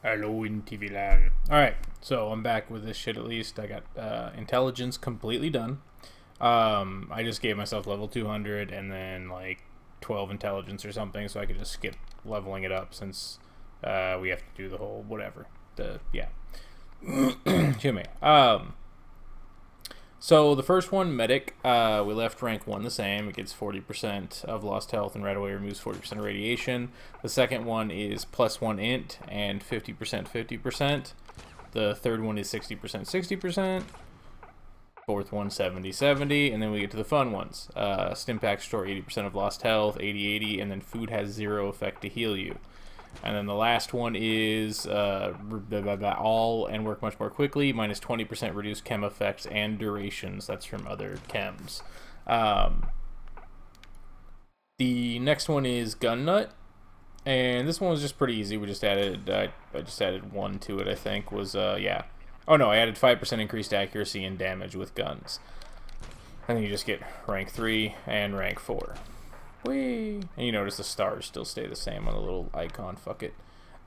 Hello in TV land. Alright, so I'm back with this shit at least. I got intelligence completely done. I just gave myself level 200 and then like 12 intelligence or something, so I could just skip leveling it up since we have to do the whole whatever. Yeah. Excuse me. So the first one, Medic, we left rank 1 the same. It gets 40% of lost health and right away removes 40% of radiation. The second one is +1 int and 50% 50%. The third one is 60% 60%. Fourth one 70 70, and then we get to the fun ones. Stimpaks restore 80% of lost health, 80 80, and then food has 0 effect to heal you. And then the last one is all and work much more quickly, minus 20% reduced chem effects and durations. That's from other chems. The next one is Gun Nut, and this one was just pretty easy. We just added, I just added 1 to it, I think, was, yeah. Oh no, I added 5% increased accuracy and damage with guns. And then you just get rank 3 and rank 4. Whee! And you notice the stars still stay the same on the little icon. Fuck it.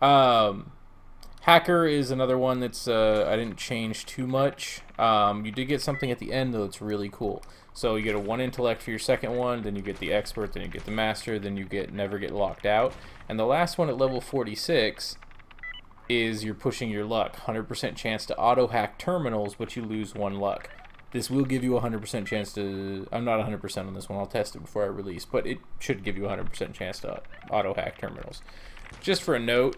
Hacker is another one that's I didn't change too much. You did get something at the end though that's really cool. So you get a 1 intellect for your second one, then you get the expert, then you get the master, then you get never get locked out. And the last one at level 46 is you're pushing your luck. 100% chance to auto hack terminals, but you lose 1 luck. This will give you a 100% chance to... I'm not 100% on this one. I'll test it before I release. But it should give you a 100% chance to auto-hack terminals. Just for a note,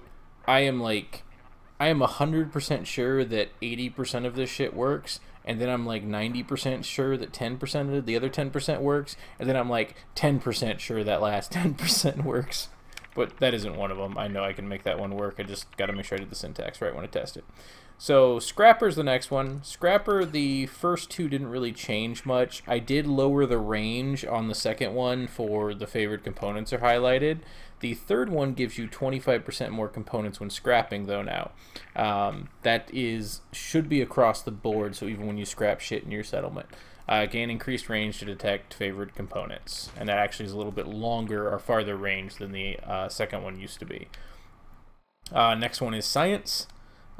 I am 100% sure that 80% of this shit works. And then I'm like 90% sure that 10% of the other 10% works. And then I'm like 10% sure that last 10% works. But that isn't one of them. I know I can make that one work. I just got to make sure I did the syntax right when I test it. So Scrapper's the next one. Scrapper, the first 2 didn't really change much. I did lower the range on the second one for the favored components are highlighted. The third one gives you 25% more components when scrapping though now. That should be across the board, so even when you scrap shit in your settlement. Gain increased range to detect favored components. And that actually is a little bit longer or farther range than the second one used to be. Next one is Science.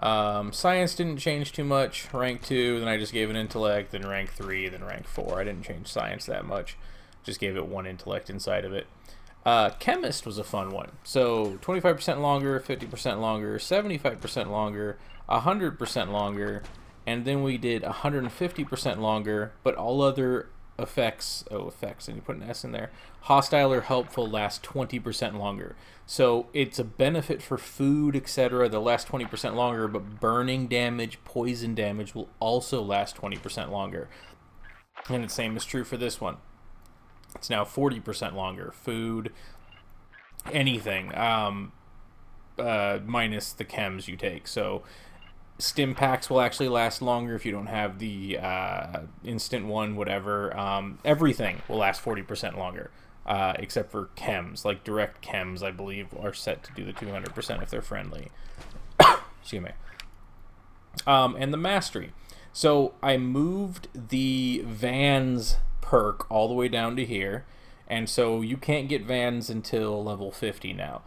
Science didn't change too much. Rank 2, then I just gave it intellect, then rank 3, then rank 4. I didn't change science that much. Just gave it 1 intellect inside of it. Chemist was a fun one. So 25% longer, 50% longer, 75% longer, 100% longer, and then we did 150% longer, but all other effects, and you put an S in there, hostile or helpful last 20% longer. So it's a benefit for food, etc. They'll last 20% longer, but burning damage, poison damage will also last 20% longer. And the same is true for this one. It's now 40% longer. Food, anything, minus the chems you take. So Stimpaks will actually last longer if you don't have the instant one, whatever. Everything will last 40% longer, except for chems. Like direct chems, I believe, are set to do the 200% if they're friendly. Excuse me. And the mastery. So I moved the Vans perk all the way down to here, and so you can't get Vans until level 50 now.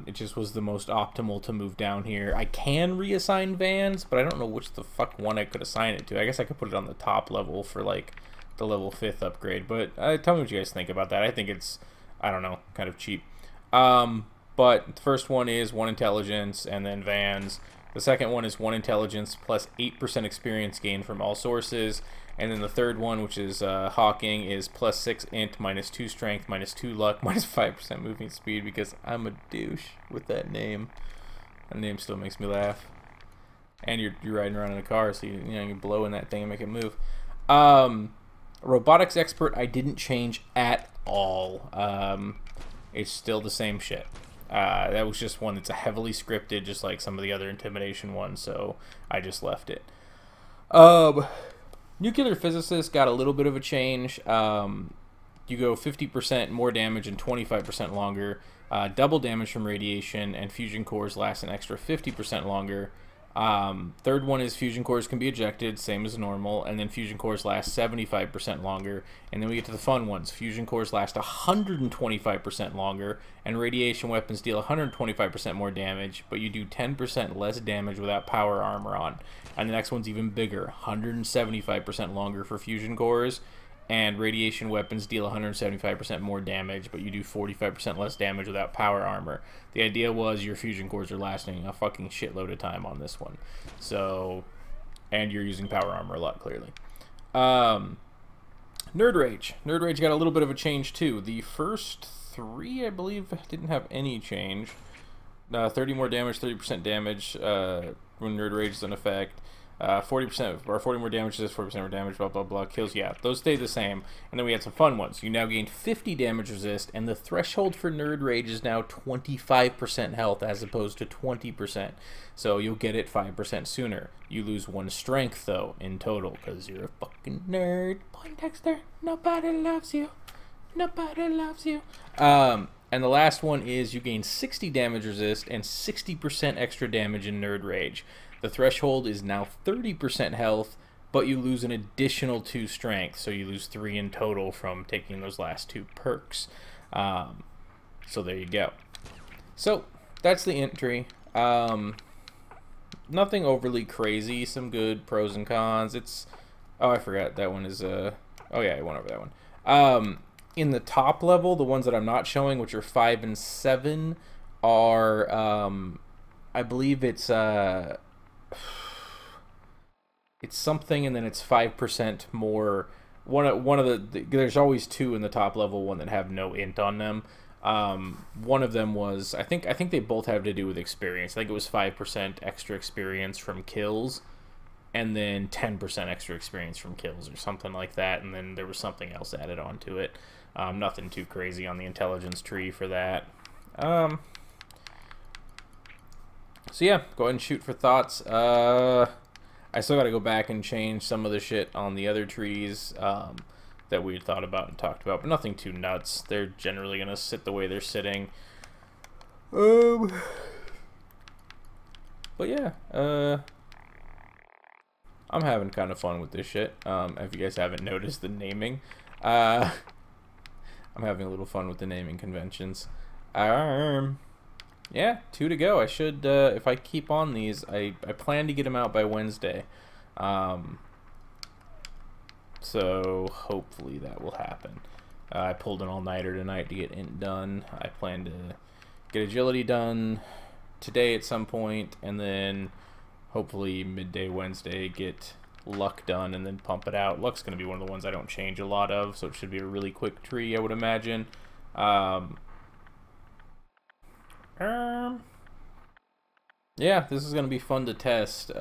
It just was the most optimal to move down here. I can reassign Vans, but I don't know which the fuck one I could assign it to. I guess I could put it on the top level for like the level 5th upgrade, but tell me what you guys think about that. I think it's, I don't know, kind of cheap. But the first one is 1 intelligence and then Vans. The second one is 1 intelligence plus 8% experience gain from all sources. And then the third one, which is Hawking, is plus 6 int, minus 2 strength, minus 2 luck, minus 5% moving speed, because I'm a douche with that name. That name still makes me laugh. And you're riding around in a car, so you blow in that thing and make it move. Robotics expert, I didn't change at all. It's still the same shit. That was just one that's a heavily scripted, just like some of the other intimidation ones, so I just left it. Nuclear physicist got a little bit of a change. You go 50% more damage and 25% longer. Double damage from radiation, and fusion cores last an extra 50% longer. Third one is fusion cores can be ejected, same as normal, and then fusion cores last 75% longer. And then we get to the fun ones. Fusion cores last 125% longer, and radiation weapons deal 125% more damage, but you do 10% less damage without power armor on. And the next one's even bigger, 175% longer for fusion cores, and radiation weapons deal 175% more damage, but you do 45% less damage without power armor. The idea was your fusion cores are lasting a fucking shitload of time on this one. So, and you're using power armor a lot, clearly. Nerd Rage. Nerd Rage got a little bit of a change, too. The first three, I believe, didn't have any change. 30 more damage, 30% damage when Nerd Rage is in effect. 40% or 40 more damage to this, 40% more damage, blah blah blah, kills. Yeah, those stay the same. And then we had some fun ones. You now gain 50 damage resist, and the threshold for Nerd Rage is now 25% health as opposed to 20%. So you'll get it 5% sooner. You lose 1 strength though in total because you're a fucking nerd. Poindexter, nobody loves you. Nobody loves you. And the last one is you gain 60 damage resist and 60% extra damage in Nerd Rage. The threshold is now 30% health, but you lose an additional 2 strength, so you lose 3 in total from taking those last 2 perks. So there you go. So that's the entry. Nothing overly crazy. Some good pros and cons. It's I forgot that one is oh yeah, I went over that one. In the top level, the ones that I'm not showing, which are 5 and 7, are I believe it's something, and then it's 5% more. One of the there's always 2 in the top level one that have no int on them. One of them was I think they both have to do with experience. I think it was 5% extra experience from kills, and then 10% extra experience from kills or something like that. And then there was something else added onto it. Nothing too crazy on the intelligence tree for that. So yeah, go ahead and shoot for thoughts. I still got to go back and change some of the shit on the other trees that we had thought about and talked about, but nothing too nuts. They're generally going to sit the way they're sitting. But yeah, I'm having kind of fun with this shit. If you guys haven't noticed the naming, I'm having a little fun with the naming conventions. Yeah, 2 to go. I should, if I keep on these, I plan to get them out by Wednesday. So hopefully that will happen. I pulled an all-nighter tonight to get int done. I plan to get agility done today at some point, and then hopefully midday Wednesday get luck done and then pump it out. Luck's going to be one of the ones I don't change a lot of, so it should be a really quick tree, I would imagine. Yeah, this is going to be fun to test. It's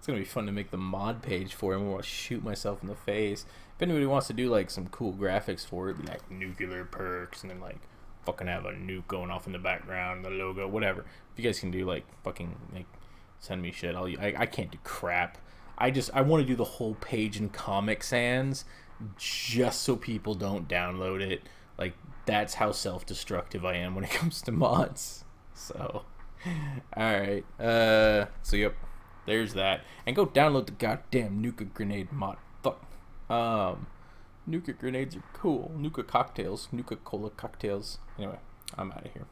going to be fun to make the mod page for it. I'm going to shoot myself in the face. If anybody wants to do like some cool graphics for it, be like nuclear perks and then like fucking have a nuke going off in the background, the logo, whatever. If you guys can do like fucking like send me shit. I can't do crap. I want to do the whole page in Comic Sans just so people don't download it. Like, that's how self-destructive I am when it comes to mods. So, alright. So, yep. There's that. And go download the goddamn Nuka Grenade mod. Fuck. Nuka grenades are cool. Nuka cocktails. Nuka Cola cocktails. Anyway, I'm out of here.